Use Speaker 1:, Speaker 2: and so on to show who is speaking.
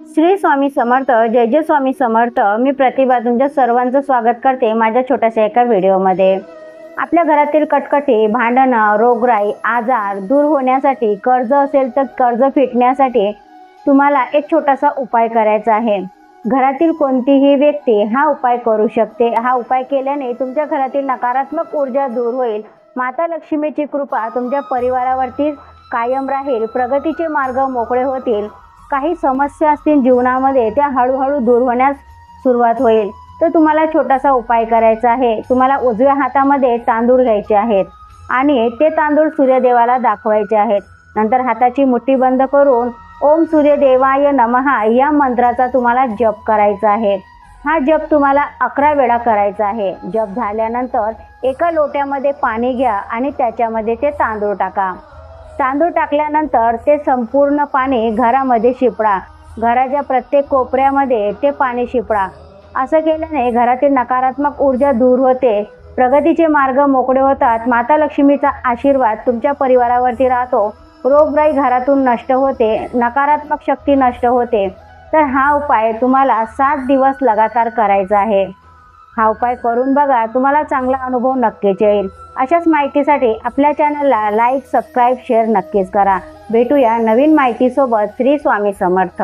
Speaker 1: श्री स्वामी समर्थ. जय जय स्वामी समर्थ. मी प्रतिभा तुमच्या सर्वांचं स्वागत करते माझ्या छोट्याशा एका व्हिडिओमध्ये. आपल्या घरातील कटकटी, भांडणं, रोगराई, आजार दूर होण्यासाठी, कर्ज असेल तर कर्ज फिटण्यासाठी तुम्हाला एक छोटासा उपाय करायचा आहे. घरातील कोणतीही व्यक्ती हा उपाय करू शकते. हा उपाय केल्याने तुमच्या घरातील नकारात्मक ऊर्जा दूर होईल. माता लक्ष्मीची कृपा तुमच्या परिवारावरती कायम राहील. प्रगतीचे मार्ग मोकळे होतील. काही समस्या असतील जीवनामध्ये त्या हळूहळू दूर होण्यास सुरुवात होईल. तर तुम्हाला छोटासा उपाय करायचा आहे. तुम्हाला उजव्या हातामध्ये तांदूळ घ्यायचे आहेत आणि ते तांदूळ सूर्यदेवाला दाखवायचे आहेत. नंतर हाताची मुठ्ठी बंद करून ओम सूर्यदेवाय नमः या मंत्राचा तुम्हाला जप करायचा आहे. हा जप तुम्हाला 11 वेळा करायचा आहे. जप झाल्यानंतर एका लोट्यामध्ये पाणी घ्या आणि त्याच्यामध्ये ते तांदूळ टाका. तांदूळ टाकल्यानंतर ते संपूर्ण पाणी घरामध्ये शिपडा. घराच्या प्रत्येक कोपऱ्यामध्ये ते पाणी शिपडा. असं केल्याने घरातील नकारात्मक ऊर्जा दूर होते. प्रगतीचे मार्ग मोकळे होतात. माता लक्ष्मीचा आशीर्वाद तुमच्या परिवारावरती राहतो. रोगराई घरातून नष्ट होते. नकारात्मक शक्ती नष्ट होते. तर हा उपाय तुम्हाला 7 दिवस लगातार करायचा आहे. हा उपाय करून बघा. तुम्हाला चांगला अनुभव नक्कीच येईल. अशाच माहितीसाठी आपल्या चॅनलला लाईक, सबस्क्राईब, शेअर नक्कीच करा. भेटूया नवीन माहितीसोबत. श्री स्वामी समर्थ.